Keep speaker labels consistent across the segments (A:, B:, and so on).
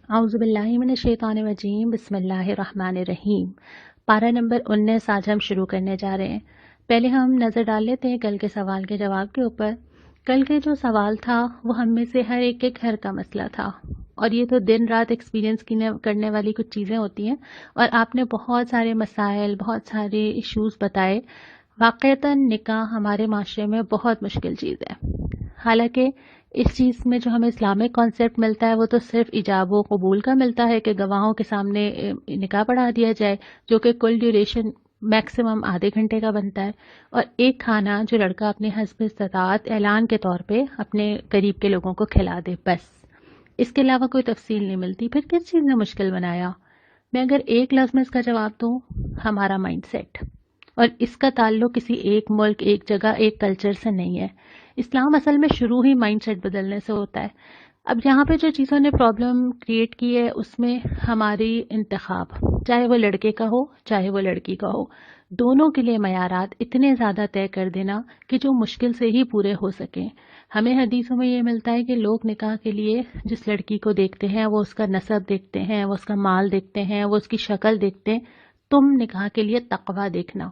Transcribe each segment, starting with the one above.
A: اعوذ باللہ من الشیطان الرجیم بسم اللہ الرحمن الرحیم۔ پارہ نمبر 19 آج ہم شروع کرنے جا رہے ہیں۔ پہلے ہم نظر ڈال لیتے ہیں کل کے سوال کے جواب کے اوپر۔ کل کے جو سوال تھا وہ ہم میں سے ہر ایک کے گھر کا مسئلہ تھا، اور یہ تو دن رات ایکسپیرینس کرنے والی کچھ چیزیں ہوتی ہیں، اور آپ نے بہت سارے مسائل، بہت سارے ایشوز بتائے۔ واقعتاً نکاح ہمارے معاشرے میں بہت مشکل چیز ہے، حالانکہ اس چیز میں جو ہمیں اسلامک کانسیپٹ ملتا ہے وہ تو صرف ایجاب و قبول کا ملتا ہے کہ گواہوں کے سامنے نکاح پڑھا دیا جائے، جو کہ کل ڈیوریشن میکسیمم آدھے گھنٹے کا بنتا ہے، اور ایک کھانا جو لڑکا اپنے حسب استطاعت اعلان کے طور پہ اپنے قریب کے لوگوں کو کھلا دے، بس اس کے علاوہ کوئی تفصیل نہیں ملتی۔ پھر کس چیز نے مشکل بنایا؟ میں اگر ایک لفظ میں اس کا جواب دوں، ہمارا مائنڈ سیٹ، اور اس کا تعلق کسی ایک ملک، ایک جگہ، ایک کلچر سے نہیں ہے۔ اسلام اصل میں شروع ہی مائنڈ سیٹ بدلنے سے ہوتا ہے۔ اب یہاں پہ جو چیزوں نے پرابلم کریٹ کی ہے اس میں ہماری انتخاب، چاہے وہ لڑکے کا ہو چاہے وہ لڑکی کا ہو، دونوں کے لیے معیارات اتنے زیادہ طے کر دینا کہ جو مشکل سے ہی پورے ہو سکیں۔ ہمیں حدیثوں میں یہ ملتا ہے کہ لوگ نکاح کے لیے جس لڑکی کو دیکھتے ہیں وہ اس کا نسب دیکھتے ہیں، وہ اس کا مال دیکھتے ہیں، وہ اس کی شکل دیکھتے ہیں۔ تم نکاح کے لیے تقوی دیکھنا،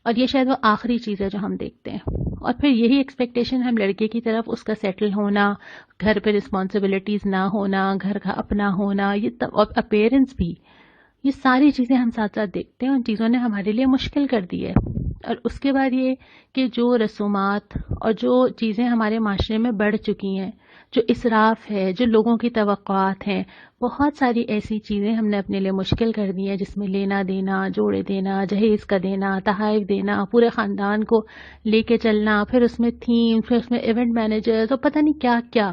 A: اور یہ شاید وہ آخری چیز ہے جو ہم دیکھتے ہیں۔ اور پھر یہی ایکسپیکٹیشن ہم لڑکے کی طرف، اس کا سیٹل ہونا، گھر پہ رسپانسبلٹیز نہ ہونا، گھر کا اپنا ہونا، یہ اور اپیرنس بھی، یہ ساری چیزیں ہم ساتھ ساتھ دیکھتے ہیں۔ ان چیزوں نے ہمارے لیے مشکل کر دی ہے۔ اور اس کے بعد یہ کہ جو رسومات اور جو چیزیں ہمارے معاشرے میں بڑھ چکی ہیں، جو اسراف ہے، جو لوگوں کی توقعات ہیں، بہت ساری ایسی چیزیں ہم نے اپنے لیے مشکل کر دی ہیں، جس میں لینا دینا، جوڑے دینا، جہیز کا دینا، تحائف دینا، پورے خاندان کو لے کے چلنا، پھر اس میں تھیم، پھر اس میں ایونٹ مینیجر، تو پتہ نہیں کیا کیا،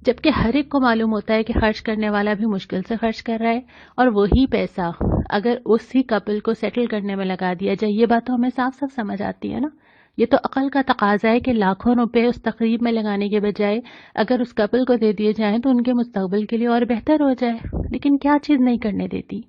A: جبکہ ہر ایک کو معلوم ہوتا ہے کہ خرچ کرنے والا بھی مشکل سے خرچ کر رہا ہے، اور وہی پیسہ اگر اسی کپل کو سیٹل کرنے میں لگا دیا جائے، یہ بات تو ہمیں صاف صاف سمجھ آتی ہے نا۔ یہ تو عقل کا تقاضا ہے کہ لاکھوں روپے اس تقریب میں لگانے کے بجائے اگر اس کپل کو دے دیے جائیں تو ان کے مستقبل کے لیے اور بہتر ہو جائے۔ لیکن کیا چیز نہیں کرنے دیتی؟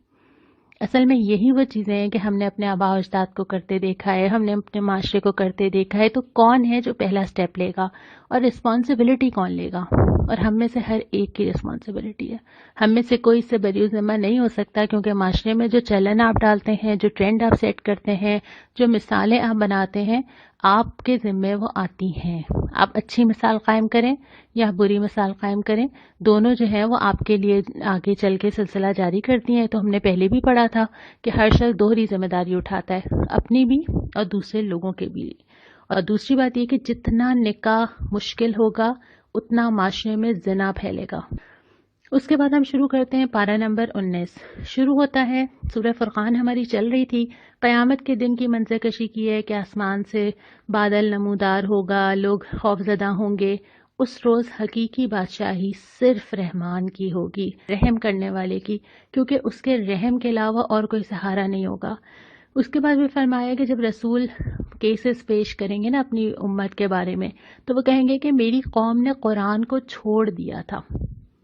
A: اصل میں یہی وہ چیزیں ہیں کہ ہم نے اپنے آباء و اجداد کو کرتے دیکھا ہے، ہم نے اپنے معاشرے کو کرتے دیکھا ہے، تو کون ہے جو پہلا سٹیپ لے گا، اور رسپانسبلٹی کون لے گا؟ اور ہم میں سے ہر ایک کی رسپانسبلٹی ہے۔ ہم میں سے کوئی اس سے بری ذمہ نہیں ہو سکتا، کیونکہ معاشرے میں جو چلن آپ ڈالتے ہیں، جو ٹرینڈ آپ سیٹ کرتے ہیں، جو مثالیں آپ بناتے ہیں، آپ کے ذمے وہ آتی ہیں۔ آپ اچھی مثال قائم کریں یا بری مثال قائم کریں، دونوں جو ہیں وہ آپ کے لیے آگے چل کے سلسلہ جاری کرتی ہیں۔ تو ہم نے پہلے بھی پڑھا تھا کہ ہر شخص دوہری ذمہ داری اٹھاتا ہے، اپنی بھی اور دوسرے لوگوں کے بھی۔ اور دوسری بات یہ کہ جتنا نکاح مشکل ہوگا اتنا معاشرے میں زنا پھیلے گا۔ اس کے بعد ہم شروع کرتے ہیں پارہ نمبر 19۔ شروع ہوتا ہے، سورہ فرقان ہماری چل رہی تھی، قیامت کے دن کی منظر کشی کی ہے کہ آسمان سے بادل نمودار ہوگا، لوگ خوف زدہ ہوں گے۔ اس روز حقیقی بادشاہی صرف رحمان کی ہوگی، رحم کرنے والے کی، کیونکہ اس کے رحم کے علاوہ اور کوئی سہارا نہیں ہوگا۔ اس کے بعد بھی فرمایا کہ جب رسول کیسز پیش کریں گے نا اپنی امت کے بارے میں، تو وہ کہیں گے کہ میری قوم نے قرآن کو چھوڑ دیا تھا۔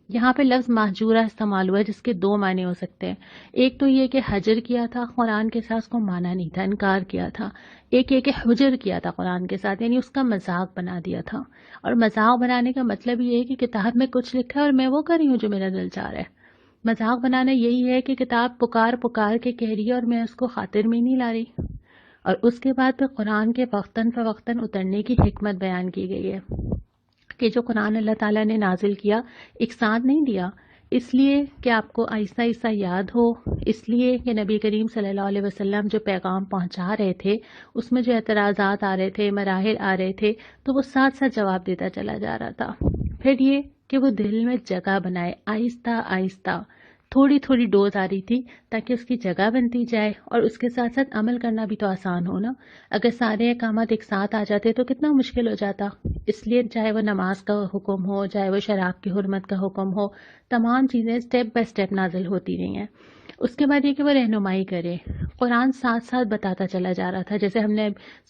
A: یہاں پہ لفظ مہجورہ استعمال ہوا ہے، جس کے دو معنی ہو سکتے ہیں۔ ایک تو یہ کہ حجر کیا تھا قرآن کے ساتھ، اس کو مانا نہیں تھا، انکار کیا تھا۔ ایک یہ کہ حجر کیا تھا قرآن کے ساتھ، یعنی اس کا مذاق بنا دیا تھا۔ اور مذاق بنانے کا مطلب یہ ہے کہ کتاب میں کچھ لکھا ہے اور میں وہ کر رہی ہوں جو میرا دل چاہ رہا ہے۔ مذاق بنانا یہی ہے کہ کتاب پکار پکار کے کہہ رہی ہے اور میں اس کو خاطر میں نہیں لا رہی۔ اور اس کے بعد پھر قرآن کے وقتاً فوقتاً اترنے کی حکمت بیان کی گئی ہے کہ جو قرآن اللہ تعالیٰ نے نازل کیا ایک ساتھ نہیں دیا، اس لیے کہ آپ کو آہستہ آہستہ یاد ہو، اس لیے کہ نبی کریم صلی اللہ علیہ وسلم جو پیغام پہنچا رہے تھے اس میں جو اعتراضات آ رہے تھے، مراحل آ رہے تھے، تو وہ ساتھ ساتھ جواب دیتا چلا جا رہا تھا۔ پھر یہ کہ وہ دل میں جگہ بنائے، آہستہ آہستہ تھوڑی تھوڑی ڈوز آ رہی تھی تاکہ اس کی جگہ بنتی جائے، اور اس کے ساتھ ساتھ عمل کرنا بھی تو آسان ہو نا۔ اگر سارے احکامات ایک ساتھ آ جاتے تو کتنا مشکل ہو جاتا۔ اس لیے چاہے وہ نماز کا حکم ہو، چاہے وہ شراب کی حرمت کا حکم ہو، تمام چیزیں سٹیپ بائی سٹیپ نازل ہوتی رہی ہیں۔ اس کے بعد یہ کہ وہ رہنمائی کرے، قرآن ساتھ ساتھ بتاتا چلا جا رہا تھا۔ جیسے ہم نے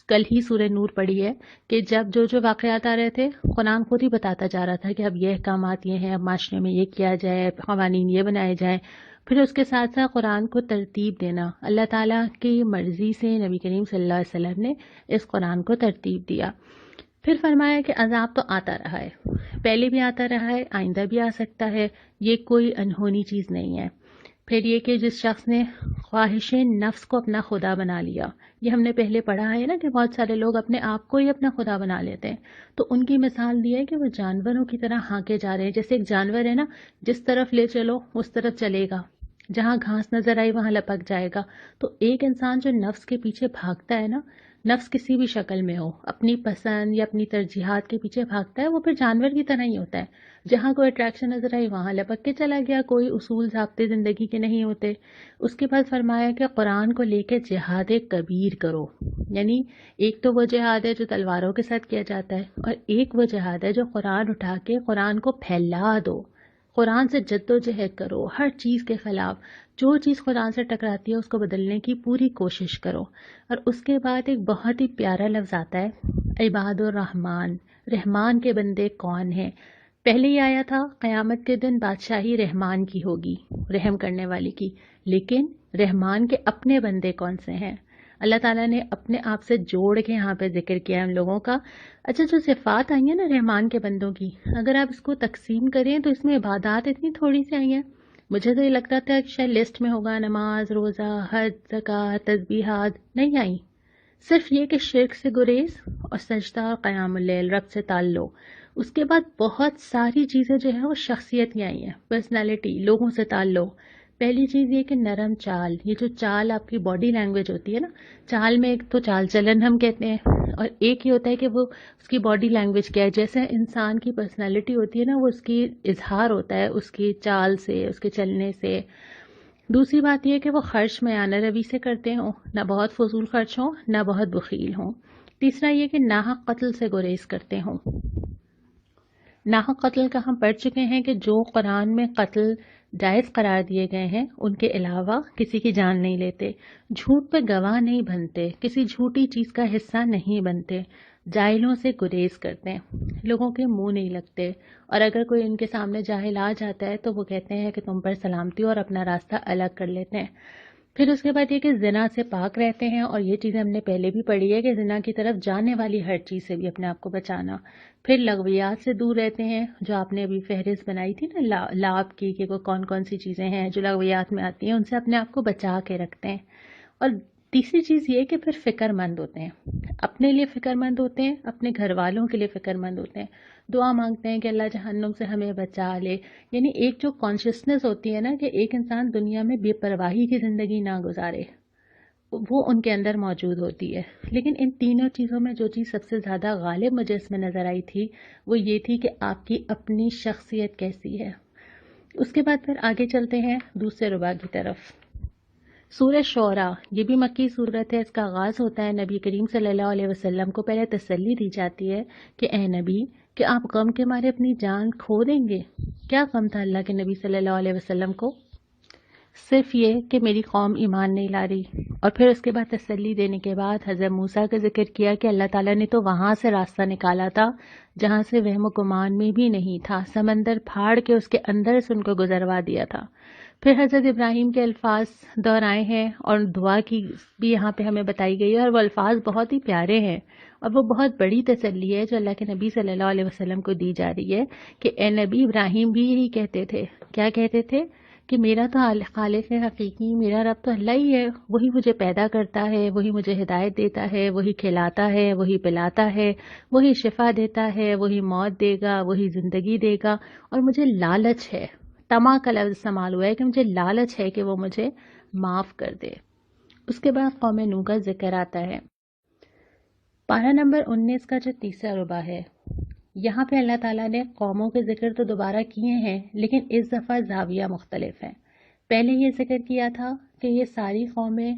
A: کل ہی سورہ نور پڑھی ہے کہ جب جو واقعات آ رہے تھے قرآن خود ہی بتاتا جا رہا تھا کہ اب یہ احکامات یہ ہیں، اب معاشرے میں یہ کیا جائے، قوانین یہ بنائے جائیں۔ پھر اس کے ساتھ ساتھ قرآن کو ترتیب دینا، اللہ تعالیٰ کی مرضی سے نبی کریم صلی اللہ علیہ وسلم نے اس قرآن کو ترتیب دیا۔ پھر فرمایا کہ عذاب تو آتا رہا ہے، پہلے بھی آتا رہا ہے، آئندہ بھی آ سکتا ہے، یہ کوئی انہونی چیز نہیں ہے۔ پھر یہ کہ جس شخص نے خواہش نفس کو اپنا خدا بنا لیا، یہ ہم نے پہلے پڑھا ہے نا کہ بہت سارے لوگ اپنے آپ کو ہی اپنا خدا بنا لیتے ہیں، تو ان کی مثال دی ہے کہ وہ جانوروں کی طرح ہانکے جا رہے ہیں۔ جیسے ایک جانور ہے نا، جس طرف لے چلو اس طرف چلے گا، جہاں گھاس نظر آئی وہاں لپک جائے گا۔ تو ایک انسان جو نفس کے پیچھے بھاگتا ہے نا، نفس کسی بھی شکل میں ہو، اپنی پسند یا اپنی ترجیحات کے پیچھے بھاگتا ہے، وہ پھر جانور کی طرح ہی ہوتا ہے۔ جہاں کوئی اٹریکشن نظر آئی وہاں لپک کے چلا گیا، کوئی اصول ضابطے زندگی کے نہیں ہوتے۔ اس کے بعد فرمایا کہ قرآن کو لے کے جہاد کبیر کرو، یعنی ایک تو وہ جہاد ہے جو تلواروں کے ساتھ کیا جاتا ہے، اور ایک وہ جہاد ہے جو قرآن اٹھا کے قرآن کو پھیلا دو، قرآن سے جد و جہد کرو، ہر چیز کے خلاف، جو چیز قرآن سے ٹکراتی ہے اس کو بدلنے کی پوری کوشش کرو۔ اور اس کے بعد ایک بہت ہی پیارا لفظ آتا ہے، عباد الرحمن، رحمان کے بندے کون ہیں؟ پہلے ہی آیا تھا قیامت کے دن بادشاہی رحمان کی ہوگی، رحم کرنے والی کی، لیکن رحمان کے اپنے بندے کون سے ہیں؟ اللہ تعالیٰ نے اپنے آپ سے جوڑ کے یہاں پہ ذکر کیا ہے ہم لوگوں کا۔ اچھا، جو صفات آئی ہیں نا رحمان کے بندوں کی، اگر آپ اس کو تقسیم کریں تو اس میں عبادات اتنی تھوڑی سی آئی ہیں، مجھے تو یہ لگتا تھا کہ شاید لسٹ میں ہوگا نماز، روزہ، حج، زکوٰۃ، تسبیحات، نہیں آئی۔ صرف یہ کہ شرک سے گریز اور سجدہ اور قیام اللیل، رب سے تعلق۔ اس کے بعد بہت ساری چیزیں جو ہیں وہ شخصیت کی آئی ہیں، پرسنالٹی، لوگوں سے تعلق۔ پہلی چیز یہ کہ نرم چال، یہ جو چال آپ کی باڈی لینگویج ہوتی ہے نا، چال میں ایک تو چال چلن ہم کہتے ہیں، اور ایک یہ ہوتا ہے کہ وہ اس کی باڈی لینگویج کیا ہے۔ جیسے انسان کی پرسنالٹی ہوتی ہے نا، وہ اس کی اظہار ہوتا ہے اس کی چال سے، اس کے چلنے سے۔ دوسری بات یہ کہ وہ خرچ میانہ روی سے کرتے ہوں، نہ بہت فضول خرچ ہوں نہ بہت بخیل ہوں۔ تیسرا یہ کہ ناحق قتل سے گریز کرتے ہوں۔ ناحق قتل کا ہم پڑھ چکے ہیں کہ جو قرآن میں قتل جائز قرار دیے گئے ہیں ان کے علاوہ کسی کی جان نہیں لیتے، جھوٹ پہ گواہ نہیں بنتے، کسی جھوٹی چیز کا حصہ نہیں بنتے، جاہلوں سے گریز کرتے ہیں، لوگوں کے منہ نہیں لگتے، اور اگر کوئی ان کے سامنے جاہل آ جاتا ہے تو وہ کہتے ہیں کہ تم پر سلامتی، اور اپنا راستہ الگ کر لیتے ہیں۔ پھر اس کے بعد یہ کہ زنا سے پاک رہتے ہیں، اور یہ چیزیں ہم نے پہلے بھی پڑھی ہے کہ زنا کی طرف جانے والی ہر چیز سے بھی اپنے آپ کو بچانا۔ پھر لغویات سے دور رہتے ہیں، جو آپ نے ابھی فہرست بنائی تھی نا لعب کی، کہ وہ کون کون سی چیزیں ہیں جو لغویات میں آتی ہیں، ان سے اپنے آپ کو بچا کے رکھتے ہیں۔ اور تیسری چیز یہ کہ پھر فکر مند ہوتے ہیں، اپنے لیے فکر مند ہوتے ہیں، اپنے گھر والوں کے لیے فکر مند ہوتے ہیں، دعا مانگتے ہیں کہ اللہ جہنم سے ہمیں بچا لے۔ یعنی ایک جو کانشیسنس ہوتی ہے نا کہ ایک انسان دنیا میں بے پرواہی کی زندگی نہ گزارے، وہ ان کے اندر موجود ہوتی ہے۔ لیکن ان تینوں چیزوں میں جو چیز سب سے زیادہ غالب مجھے اس میں نظر آئی تھی وہ یہ تھی کہ آپ کی اپنی شخصیت کیسی ہے۔ اس کے بعد پھر آگے چلتے ہیں دوسرے ربع کی طرف۔ سورہ شعراء یہ بھی مکی صورت ہے، اس کا آغاز ہوتا ہے نبی کریم صلی اللہ علیہ وسلم کو پہلے تسلی دی جاتی ہے کہ اے نبی، کہ آپ غم کے مارے اپنی جان کھو دیں گے؟ کیا غم تھا اللہ کے نبی صلی اللہ علیہ وسلم کو؟ صرف یہ کہ میری قوم ایمان نہیں لا رہی۔ اور پھر اس کے بعد تسلی دینے کے بعد حضرت موسیٰ کا ذکر کیا کہ اللہ تعالیٰ نے تو وہاں سے راستہ نکالا تھا جہاں سے وہم و گمان میں بھی نہیں تھا، سمندر پھاڑ کے اس کے اندر سے ان کو گزروا دیا تھا۔ پھر حضرت ابراہیم کے الفاظ دہرائے ہیں، اور دعا کی بھی یہاں پہ ہمیں بتائی گئی ہے، اور وہ الفاظ بہت ہی پیارے ہیں، اور وہ بہت بڑی تسلی ہے جو اللہ کے نبی صلی اللہ علیہ وسلم کو دی جا رہی ہے کہ اے نبی، ابراہیم بھی یہی کہتے تھے۔ کیا کہتے تھے؟ کہ میرا تو خالق حقیقی، میرا رب تو اللہ ہی ہے، وہی مجھے پیدا کرتا ہے، وہی مجھے ہدایت دیتا ہے، وہی کھلاتا ہے، وہی پلاتا ہے، وہی شفا دیتا ہے، وہی موت دے گا، وہی زندگی دے گا، اور مجھے لالچ ہے، طمع کا لفظ استعمال ہوا ہے کہ مجھے لالچ ہے کہ وہ مجھے معاف کر دے۔ اس کے بعد قوم نوح کا ذکر آتا ہے۔ پارہ نمبر 19 کا جو تیسرا ربع ہے، یہاں پہ اللہ تعالیٰ نے قوموں کے ذکر تو دوبارہ کیے ہیں، لیکن اس دفعہ زاویہ مختلف ہے۔ پہلے یہ ذکر کیا تھا کہ یہ ساری قومیں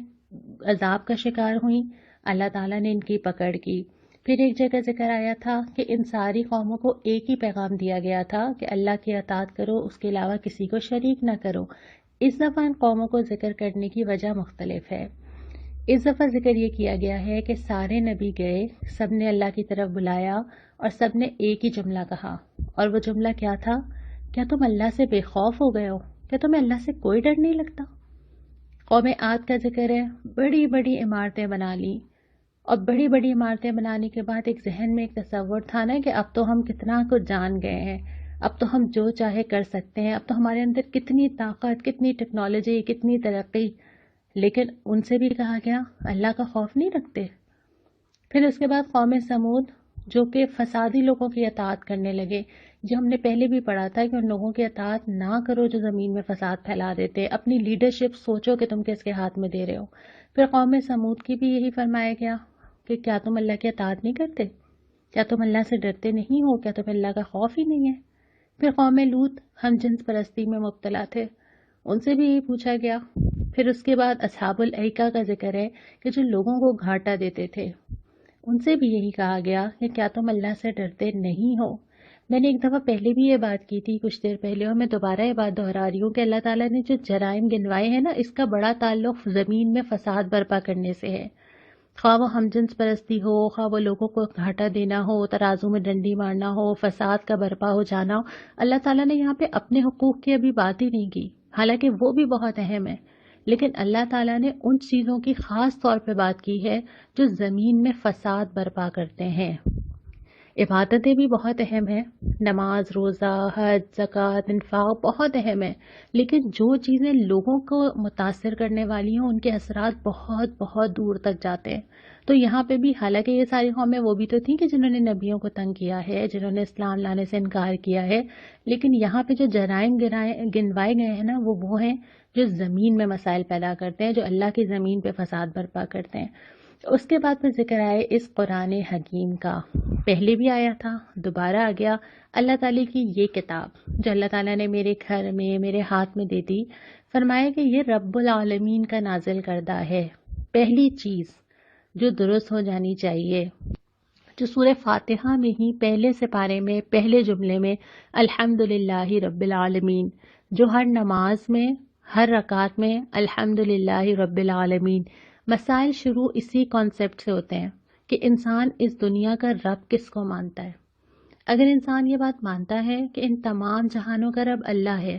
A: عذاب کا شکار ہوئیں، اللہ تعالیٰ نے ان کی پکڑ کی۔ پھر ایک جگہ ذکر آیا تھا کہ ان ساری قوموں کو ایک ہی پیغام دیا گیا تھا کہ اللہ کی اطاعت کرو، اس کے علاوہ کسی کو شریک نہ کرو۔ اس دفعہ ان قوموں کو ذکر کرنے کی وجہ مختلف ہے۔ اس دفعہ ذکر یہ کیا گیا ہے کہ سارے نبی گئے، سب نے اللہ کی طرف بلایا، اور سب نے ایک ہی جملہ کہا، اور وہ جملہ کیا تھا؟ کیا تم اللہ سے بے خوف ہو گئے ہو؟ کیا تمہیں اللہ سے کوئی ڈر نہیں لگتا؟ قوم عاد کا ذکر ہے، بڑی بڑی عمارتیں بنا لیں، اور بڑی بڑی عمارتیں بنانے کے بعد ایک ذہن میں ایک تصور تھا نا کہ اب تو ہم کتنا کچھ جان گئے ہیں، اب تو ہم جو چاہے کر سکتے ہیں، اب تو ہمارے اندر کتنی طاقت، کتنی ٹیکنالوجی، کتنی ترقی. لیکن ان سے بھی کہا گیا اللہ کا خوف نہیں رکھتے. پھر اس کے بعد قوم سمود جو کہ فسادی لوگوں کی اطاعت کرنے لگے، جو ہم نے پہلے بھی پڑھا تھا کہ ان لوگوں کی اطاعت نہ کرو جو زمین میں فساد پھیلا دیتے. اپنی لیڈرشپ سوچو کہ تم کس کے ہاتھ میں دے رہے ہو. پھر قوم سمود کی بھی یہی فرمایا گیا کہ کیا تم اللہ کی اطاعت نہیں کرتے، کیا تم اللہ سے ڈرتے نہیں ہو، کیا تمہیں اللہ کا خوف ہی نہیں ہے. پھر قوم لوط ہم جنس پرستی میں مبتلا تھے، ان سے بھی یہی پوچھا گیا. پھر اس کے بعد اصحاب الایکہ کا ذکر ہے کہ جو لوگوں کو گھاٹا دیتے تھے، ان سے بھی یہی کہا گیا کہ کیا تم اللہ سے ڈرتے نہیں ہو. میں نے ایک دفعہ پہلے بھی یہ بات کی تھی کچھ دیر پہلے، اور میں دوبارہ یہ بات دہرا رہی ہوں کہ اللہ تعالیٰ نے جو جرائم گنوائے ہیں نا، اس کا بڑا تعلق زمین میں فساد برپا کرنے سے ہے. خواہ وہ ہم جنس پرستی ہو، خواہ وہ لوگوں کو گھاٹا دینا ہو، ترازو میں ڈنڈی مارنا ہو، فساد کا برپا ہو جانا ہو. اللہ تعالیٰ نے یہاں پہ اپنے حقوق کی ابھی بات ہی نہیں کی، حالانکہ وہ بھی بہت اہم ہے. لیکن اللہ تعالیٰ نے ان چیزوں کی خاص طور پہ بات کی ہے جو زمین میں فساد برپا کرتے ہیں. عبادتیں بھی بہت اہم ہیں، نماز، روزہ، حج، زکوٰۃ، انفاق بہت اہم ہے، لیکن جو چیزیں لوگوں کو متاثر کرنے والی ہیں ان کے اثرات بہت بہت دور تک جاتے ہیں. تو یہاں پہ بھی حالانکہ یہ ساری قومیں وہ بھی تو تھیں کہ جنہوں نے نبیوں کو تنگ کیا ہے، جنہوں نے اسلام لانے سے انکار کیا ہے، لیکن یہاں پہ جو جرائم گنوائے گئے ہیں نا، وہ ہیں جو زمین میں مسائل پیدا کرتے ہیں، جو اللہ کی زمین پہ فساد برپا کرتے ہیں. اس کے بعد پھر ذکر آئے اس قرآن حکیم کا. پہلے بھی آیا تھا، دوبارہ آ گیا. اللہ تعالیٰ کی یہ کتاب جو اللہ تعالیٰ نے میرے گھر میں، میرے ہاتھ میں دے دی، فرمایا کہ یہ رب العالمین کا نازل کردہ ہے. پہلی چیز جو درست ہو جانی چاہیے، جو سورہ فاتحہ میں ہی پہلے سپارے میں پہلے جملے میں الحمدللہ رب العالمین، جو ہر نماز میں ہر رکعت میں الحمدللہ رب العالمین. مسائل شروع اسی کانسیپٹ سے ہوتے ہیں کہ انسان اس دنیا کا رب کس کو مانتا ہے. اگر انسان یہ بات مانتا ہے کہ ان تمام جہانوں کا رب اللہ ہے،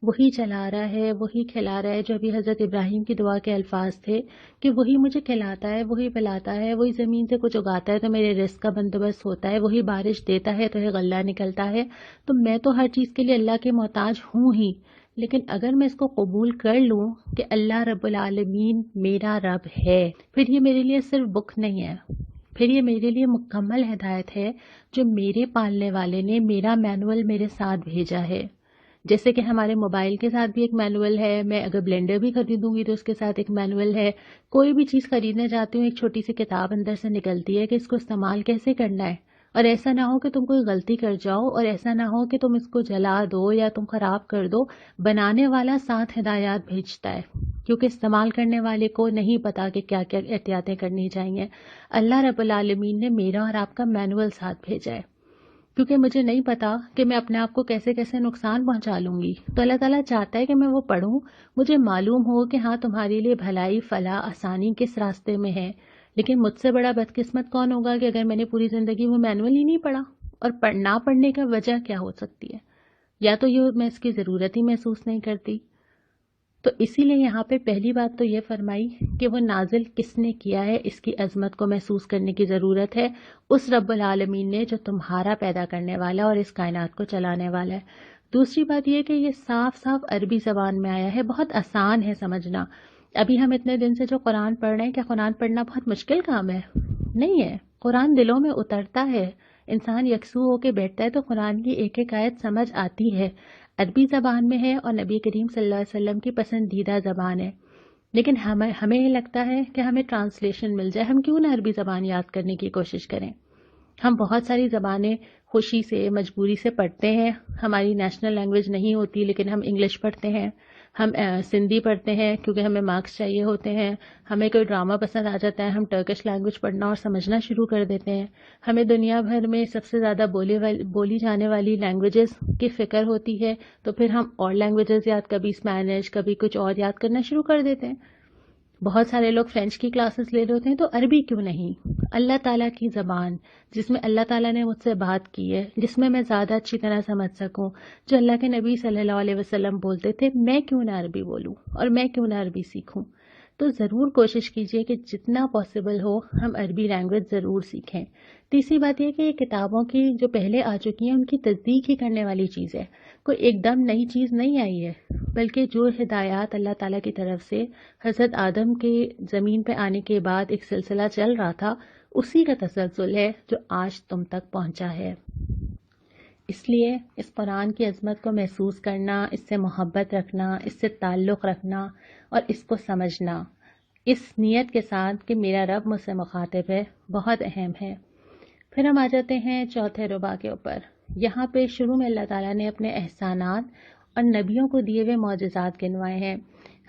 A: وہی چلا رہا ہے، وہی کھلا رہا ہے، جو ابھی حضرت ابراہیم کی دعا کے الفاظ تھے کہ وہی مجھے کھلاتا ہے، وہی پلاتا ہے، وہی زمین سے کچھ اگاتا ہے تو میرے رزق کا بندوبست ہوتا ہے، وہی بارش دیتا ہے تو یہ غلہ نکلتا ہے، تو میں تو ہر چیز کے لیے اللہ کے محتاج ہوں ہی. لیکن اگر میں اس کو قبول کر لوں کہ اللہ رب العالمین میرا رب ہے، پھر یہ میرے لیے صرف بک نہیں ہے، پھر یہ میرے لیے مکمل ہدایت ہے جو میرے پالنے والے نے میرا مینول میرے ساتھ بھیجا ہے. جیسے کہ ہمارے موبائل کے ساتھ بھی ایک مینول ہے، میں اگر بلینڈر بھی خریدوں گی تو اس کے ساتھ ایک مینول ہے. کوئی بھی چیز خریدنے جاتی ہوں ایک چھوٹی سی کتاب اندر سے نکلتی ہے کہ اس کو استعمال کیسے کرنا ہے، اور ایسا نہ ہو کہ تم کوئی غلطی کر جاؤ، اور ایسا نہ ہو کہ تم اس کو جلا دو یا تم خراب کر دو. بنانے والا ساتھ ہدایات بھیجتا ہے، کیونکہ استعمال کرنے والے کو نہیں پتا کہ کیا کیا احتیاطیں کرنی چاہیے. اللہ رب العالمین نے میرا اور آپ کا مینول ساتھ بھیجا ہے، کیونکہ مجھے نہیں پتا کہ میں اپنے آپ کو کیسے کیسے نقصان پہنچا لوں گی. تو اللہ تعالیٰ چاہتا ہے کہ میں وہ پڑھوں، مجھے معلوم ہو کہ ہاں تمہارے لیے بھلائی، فلاح، آسانی کس راستے میں ہے. لیکن مجھ سے بڑا بدقسمت کون ہوگا کہ اگر میں نے پوری زندگی وہ مینول ہی نہیں پڑھا. اور نہ پڑھنے کا وجہ کیا ہو سکتی ہے؟ یا تو یہ میں اس کی ضرورت ہی محسوس نہیں کرتی. تو اسی لیے یہاں پہ پہلی بات تو یہ فرمائی کہ وہ نازل کس نے کیا ہے، اس کی عظمت کو محسوس کرنے کی ضرورت ہے، اس رب العالمین نے جو تمہارا پیدا کرنے والا اور اس کائنات کو چلانے والا ہے. دوسری بات یہ کہ یہ صاف صاف عربی زبان میں آیا ہے، بہت آسان ہے سمجھنا. ابھی ہم اتنے دن سے جو قرآن پڑھ رہے ہیں، کیا قرآن پڑھنا بہت مشکل کام ہے؟ نہیں ہے. قرآن دلوں میں اترتا ہے، انسان یکسو ہو کے بیٹھتا ہے تو قرآن کی ایک ایک آیت سمجھ آتی ہے. عربی زبان میں ہے اور نبی کریم صلی اللہ علیہ وسلم کی پسندیدہ زبان ہے. لیکن ہمیں یہ لگتا ہے کہ ہمیں ٹرانسلیشن مل جائے، ہم کیوں نہ عربی زبان یاد کرنے کی کوشش کریں. ہم بہت ساری زبانیں خوشی سے، مجبوری سے پڑھتے ہیں. ہماری نیشنل لینگویج نہیں ہوتی لیکن ہم انگلش پڑھتے ہیں، ہم سندھی پڑھتے ہیں کیونکہ ہمیں مارکس چاہیے ہوتے ہیں. ہمیں کوئی ڈرامہ پسند آ جاتا ہے، ہم ٹرکش لینگویج پڑھنا اور سمجھنا شروع کر دیتے ہیں. ہمیں دنیا بھر میں سب سے زیادہ بولی جانے والی لینگویجز کی فکر ہوتی ہے، تو پھر ہم اور لینگویجز یاد، کبھی اسپینش، کبھی کچھ اور یاد کرنا شروع کر دیتے ہیں. بہت سارے لوگ فرینچ کی کلاسز لے رہے ہوتے ہیں، تو عربی کیوں نہیں؟ اللہ تعالیٰ کی زبان جس میں اللہ تعالیٰ نے مجھ سے بات کی ہے، جس میں میں زیادہ اچھی طرح سمجھ سکوں، جو اللہ کے نبی صلی اللہ علیہ وسلم بولتے تھے، میں کیوں نہ عربی بولوں اور میں کیوں نہ عربی سیکھوں؟ تو ضرور کوشش کیجیے کہ جتنا پاسبل ہو ہم عربی لینگویج ضرور سیکھیں۔ تیسری بات یہ کہ یہ کتابوں کی جو پہلے آ چکی ہیں ان کی تصدیق ہی کرنے والی چیز ہے، کوئی ایک دم نئی چیز نہیں آئی ہے، بلکہ جو ہدایات اللہ تعالیٰ کی طرف سے حضرت آدم کے زمین پہ آنے کے بعد ایک سلسلہ چل رہا تھا، اسی کا تسلسل ہے جو آج تم تک پہنچا ہے۔ اس لیے اس قرآن کی عظمت کو محسوس کرنا، اس سے محبت رکھنا، اس سے تعلق رکھنا اور اس کو سمجھنا اس نیت کے ساتھ کہ میرا رب مجھ سے مخاطب ہے، بہت اہم ہے۔ پھر ہم آ جاتے ہیں چوتھے ربع کے اوپر۔ یہاں پہ شروع میں اللہ تعالیٰ نے اپنے احسانات اور نبیوں کو دیے ہوئے معجزات گنوائے ہیں۔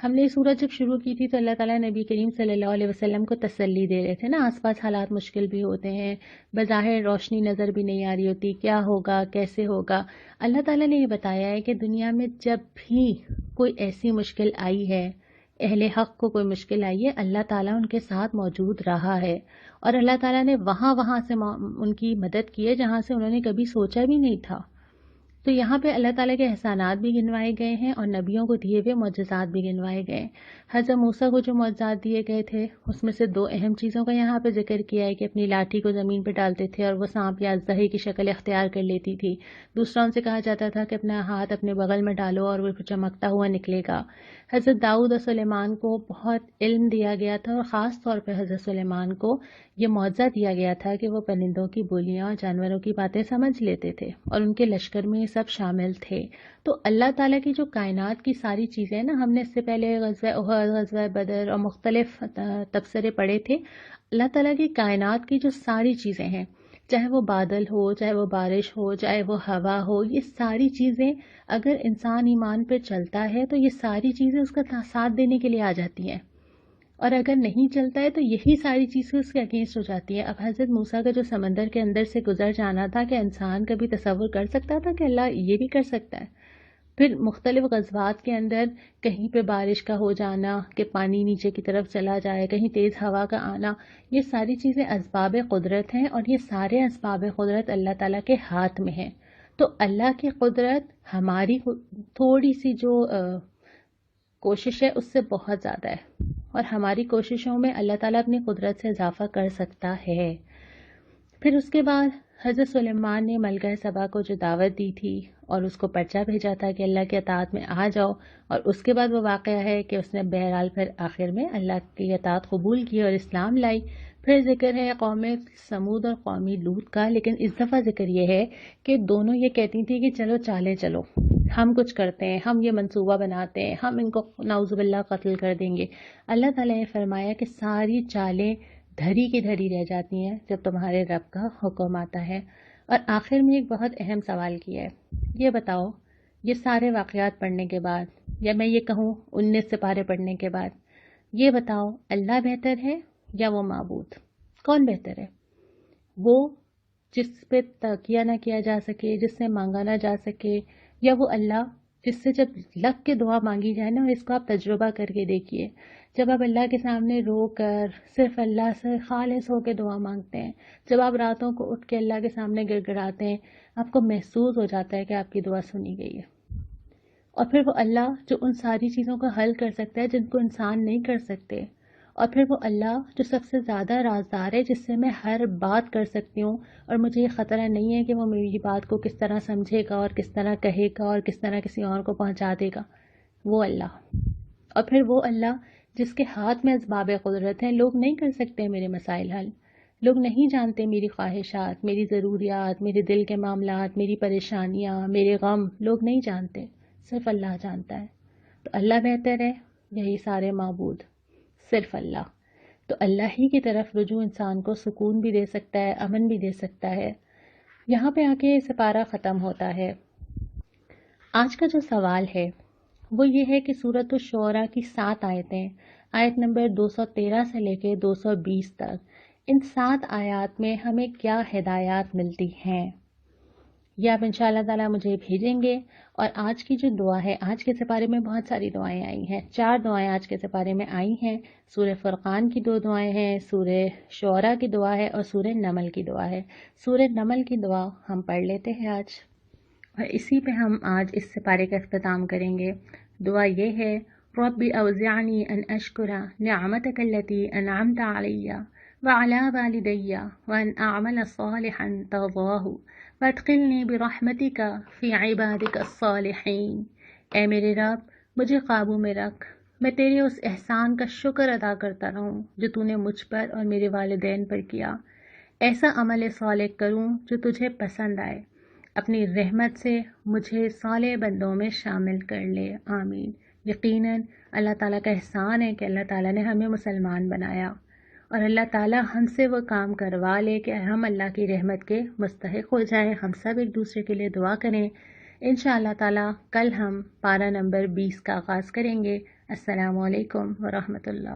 A: ہم نے یہ سورت جب شروع کی تھی تو اللہ تعالیٰ نبی کریم صلی اللہ علیہ وسلم کو تسلی دے رہے تھے نا، آس پاس حالات مشکل بھی ہوتے ہیں، بظاہر روشنی نظر بھی نہیں آ رہی ہوتی، کیا ہوگا کیسے ہوگا۔ اللہ تعالیٰ نے یہ بتایا ہے کہ دنیا میں جب بھی کوئی ایسی مشکل آئی ہے، اہل حق کو کوئی مشکل آئی ہے، اللہ تعالیٰ ان کے ساتھ موجود رہا ہے، اور اللہ تعالیٰ نے وہاں سے ان کی مدد کی ہے جہاں سے انہوں نے کبھی سوچا بھی نہیں تھا۔ تو یہاں پہ اللہ تعالیٰ کے احسانات بھی گنوائے گئے ہیں اور نبیوں کو دیے ہوئے معجزات بھی گنوائے گئے ہیں۔ حضرت موسیٰ کو جو معجزات دیے گئے تھے اس میں سے دو اہم چیزوں کا یہاں پہ ذکر کیا ہے کہ اپنی لاٹھی کو زمین پہ ڈالتے تھے اور وہ سانپ یا اژدہے کی شکل اختیار کر لیتی تھی۔ دوسرا ان سے کہا جاتا تھا کہ اپنا ہاتھ اپنے بغل میں ڈالو اور وہ چمکتا ہوا نکلے گا۔ حضرت داؤد اور سلیمان کو بہت علم دیا گیا تھا اور خاص طور پہ حضرت سلیمان کو یہ معجزہ دیا گیا تھا کہ وہ پرندوں کی بولیاں اور جانوروں کی باتیں سمجھ لیتے تھے اور ان کے لشکر میں یہ سب شامل تھے۔ تو اللہ تعالیٰ کی جو کائنات کی ساری چیزیں نا، ہم نے اس سے پہلے غزوہ احد، غزوہ بدر اور مختلف تبصرے پڑھے تھے۔ اللہ تعالیٰ کی کائنات کی جو ساری چیزیں ہیں، چاہے وہ بادل ہو، چاہے وہ بارش ہو، چاہے وہ ہوا ہو، یہ ساری چیزیں اگر انسان ایمان پہ چلتا ہے تو یہ ساری چیزیں اس کا ساتھ دینے کے لیے آ جاتی ہیں، اور اگر نہیں چلتا ہے تو یہی ساری چیزیں اس کے اگینسٹ ہو جاتی ہیں۔ اب حضرت موسیٰ کا جو سمندر کے اندر سے گزر جانا تھا، کہ انسان کبھی تصور کر سکتا تھا کہ اللہ یہ بھی کر سکتا ہے؟ پھر مختلف غزوات کے اندر کہیں پہ بارش کا ہو جانا کہ پانی نیچے کی طرف چلا جائے، کہیں تیز ہوا کا آنا، یہ ساری چیزیں اسباب قدرت ہیں، اور یہ سارے اسباب قدرت اللہ تعالیٰ کے ہاتھ میں ہیں۔ تو اللہ کی قدرت ہماری تھوڑی سی جو کوشش ہے اس سے بہت زیادہ ہے، اور ہماری کوششوں میں اللہ تعالیٰ اپنی قدرت سے اضافہ کر سکتا ہے۔ پھر اس کے بعد حضرت سلیمان نے ملکہ سبا کو جو دعوت دی تھی اور اس کو پرچہ بھیجا تھا کہ اللہ کی اطاعت میں آ جاؤ، اور اس کے بعد وہ واقعہ ہے کہ اس نے بہرحال پھر آخر میں اللہ کی اطاعت قبول کی اور اسلام لائی۔ پھر ذکر ہے قوم سمود اور قوم لوط کا، لیکن اس دفعہ ذکر یہ ہے کہ دونوں یہ کہتی تھی کہ چلو چالیں چلو، ہم کچھ کرتے ہیں، ہم یہ منصوبہ بناتے ہیں، ہم ان کو نعوذ باللہ قتل کر دیں گے۔ اللہ تعالیٰ نے فرمایا کہ ساری چالیں دھری کی دھری رہ جاتی ہیں جب تمہارے رب کا حکم آتا ہے۔ اور آخر میں ایک بہت اہم سوال کیا ہے، یہ بتاؤ، یہ سارے واقعات پڑھنے کے بعد، یا میں یہ کہوں 19 سپارے پڑھنے کے بعد، یہ بتاؤ اللہ بہتر ہے یا وہ معبود؟ کون بہتر ہے؟ وہ جس پہ تکیہ نہ کیا جا سکے، جس سے مانگا نہ جا سکے، یا وہ اللہ جس سے جب لگ کے دعا مانگی جائے نا، اس کو آپ تجربہ کر کے دیکھیے، جب آپ اللہ کے سامنے رو کر صرف اللہ سے خالص ہو کے دعا مانگتے ہیں، جب آپ راتوں کو اٹھ کے اللہ کے سامنے گڑ گڑاتے ہیں، آپ کو محسوس ہو جاتا ہے کہ آپ کی دعا سنی گئی ہے۔ اور پھر وہ اللہ جو ان ساری چیزوں کا حل کر سکتا ہے جن کو انسان نہیں کر سکتے، اور پھر وہ اللہ جو سب سے زیادہ رازدار ہے، جس سے میں ہر بات کر سکتی ہوں اور مجھے یہ خطرہ نہیں ہے کہ وہ میری بات کو کس طرح سمجھے گا اور کس طرح کہے گا اور کس طرح کسی اور کو پہنچا دے گا، وہ اللہ۔ اور پھر وہ اللہ جس کے ہاتھ میں اسباب قدرت ہیں، لوگ نہیں کر سکتے میرے مسائل حل، لوگ نہیں جانتے میری خواہشات، میری ضروریات، میرے دل کے معاملات، میری پریشانیاں، میرے غم، لوگ نہیں جانتے، صرف اللہ جانتا ہے۔ تو اللہ بہتر ہے، یہی سارے معبود، صرف اللہ۔ تو اللہ ہی کی طرف رجوع انسان کو سکون بھی دے سکتا ہے، امن بھی دے سکتا ہے۔ یہاں پہ آ کے سپارہ ختم ہوتا ہے۔ آج کا جو سوال ہے وہ یہ ہے کہ سورۃ الشعراء کی 7 آیتیں، آیت نمبر 213 سے لے کے 220 تک، ان 7 آیات میں ہمیں کیا ہدایات ملتی ہیں؟ یہ آپ انشاءاللہ تعالیٰ مجھے بھیجیں گے۔ اور آج کی جو دعا ہے، آج کے سپارے میں بہت ساری دعائیں آئی ہیں، 4 دعائیں آج کے سپارے میں آئی ہیں۔ سورہ فرقان کی 2 دعائیں ہیں، سورہ شعراء کی دعا ہے اور سورہ نمل کی دعا ہے۔ سورہ نمل کی دعا ہم پڑھ لیتے ہیں آج، اور اسی پہ ہم آج اس سپارے کا اختتام کریں گے۔ دعا یہ ہے: رب أوزعني أن أشكر نعمتك التي أنعمت علي وعلى والدي وأن أعمل صالحا ترضاه وادخلنی برحمتک فی عبادک الصالحین۔ اے میرے رب، مجھے قابو میں رکھ، میں تیرے اس احسان کا شکر ادا کرتا رہوں جو تو نے مجھ پر اور میرے والدین پر کیا، ایسا عمل صالح کروں جو تجھے پسند آئے، اپنی رحمت سے مجھے صالح بندوں میں شامل کر لے، آمین۔ یقیناً اللہ تعالیٰ کا احسان ہے کہ اللہ تعالیٰ نے ہمیں مسلمان بنایا، اور اللہ تعالیٰ ہم سے وہ کام کروا لے کہ ہم اللہ کی رحمت کے مستحق ہو جائیں۔ ہم سب ایک دوسرے کے لیے دعا کریں۔ انشاءاللہ تعالیٰ کل ہم پارہ نمبر 20 کا آغاز کریں گے۔ السلام علیکم ورحمۃ اللہ۔